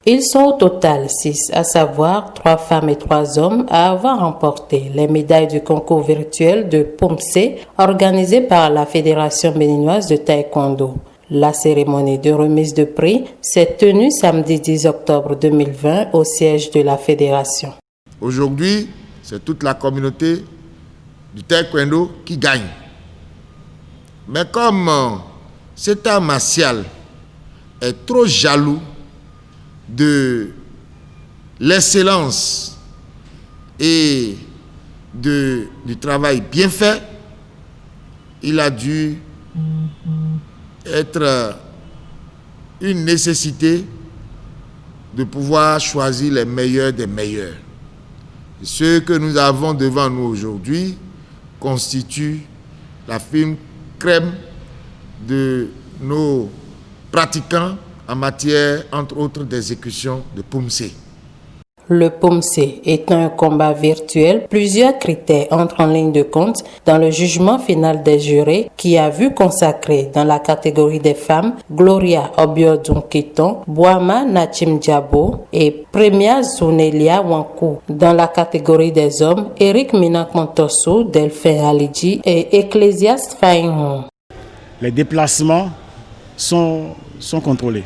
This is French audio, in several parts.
Ils sont au total 6, à savoir 3 femmes et 3 hommes, à avoir remporté les médailles du concours virtuel de POMSE organisé par la Fédération béninoise de taekwondo. La cérémonie de remise de prix s'est tenue samedi 10 octobre 2020 au siège de la Fédération. Aujourd'hui, c'est toute la communauté du taekwondo qui gagne. Mais comme cet art martial est trop jaloux de l'excellence et du travail bien fait, il a dû être une nécessité de pouvoir choisir les meilleurs des meilleurs. Et ceux que nous avons devant nous aujourd'hui constituent la fine crème de nos pratiquants en matière, entre autres, d'exécution de POMSE. Le POMSE étant un combat virtuel, plusieurs critères entrent en ligne de compte dans le jugement final des jurés qui a vu consacrer dans la catégorie des femmes Gloria Obiodun-Keton, Boama Nachim Diabo et Premia Zunelia Wankou. Dans la catégorie des hommes, Eric Minak-Montosso, Delphin Alidji et Ecclésiaste Fainhon. Les déplacements sont contrôlés.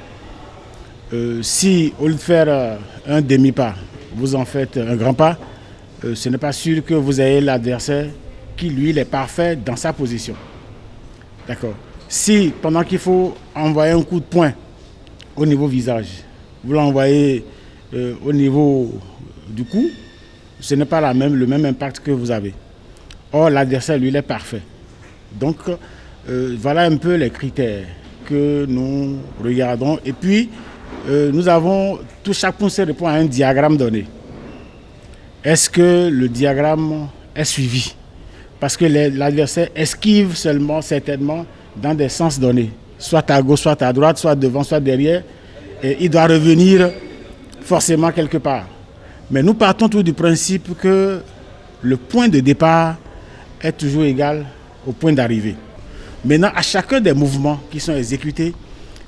Si au lieu de faire un demi-pas, vous en faites un grand pas, ce n'est pas sûr que vous ayez l'adversaire qui, lui, est parfait dans sa position. D'accord. Si, pendant qu'il faut envoyer un coup de poing au niveau visage, vous l'envoyez au niveau du cou, ce n'est pas le même impact que vous avez. Or, l'adversaire, lui, il est parfait. Donc, voilà un peu les critères que nous regardons. Et puis, nous avons, chaque poussée répond à un diagramme donné. Est-ce que le diagramme est suivi? Parce que l'adversaire esquive seulement, certainement, dans des sens donnés. Soit à gauche, soit à droite, soit devant, soit derrière. Et il doit revenir forcément quelque part. Mais nous partons toujours du principe que le point de départ est toujours égal au point d'arrivée. Maintenant, à chacun des mouvements qui sont exécutés,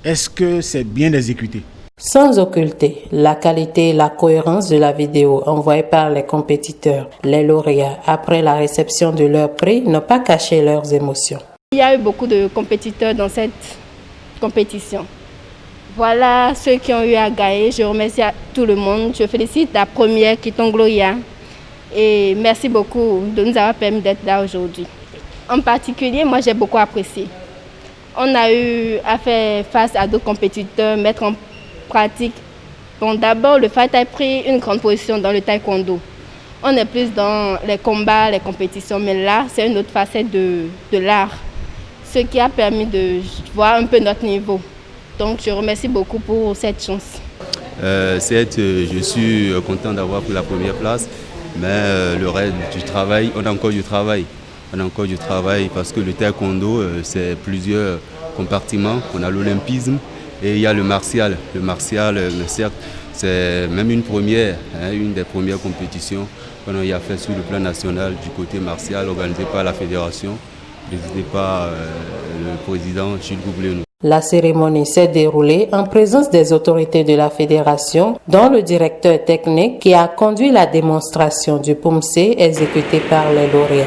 est-ce que c'est bien exécuté? Sans occulter la qualité et la cohérence de la vidéo envoyée par les compétiteurs, les lauréats, après la réception de leur prix, n'ont pas caché leurs émotions. Il y a eu beaucoup de compétiteurs dans cette compétition. Voilà ceux qui ont eu à gagner. Je remercie à tout le monde. Je félicite la première, Keton Gloria. Et merci beaucoup de nous avoir permis d'être là aujourd'hui. En particulier, moi j'ai beaucoup apprécié. On a eu à faire face à d'autres compétiteurs, mettre en pratique. Bon, d'abord, le fight a pris une grande position dans le taekwondo. On est plus dans les combats, les compétitions, mais là, c'est une autre facette de l'art. Ce qui a permis de voir un peu notre niveau. Donc, je remercie beaucoup pour cette chance. Je suis content d'avoir pris la première place, mais le reste du travail, on a encore du travail. On a encore du travail parce que le taekwondo, c'est plusieurs compartiments. On a l'olympisme et il y a le martial. Le martial, certes, c'est même une première, une des premières compétitions qu'on a fait sur le plan national du côté martial, organisé par la fédération, présidée par le président Gilles Goubleno. La cérémonie s'est déroulée en présence des autorités de la fédération, dont le directeur technique qui a conduit la démonstration du POMSE exécuté par les lauréats.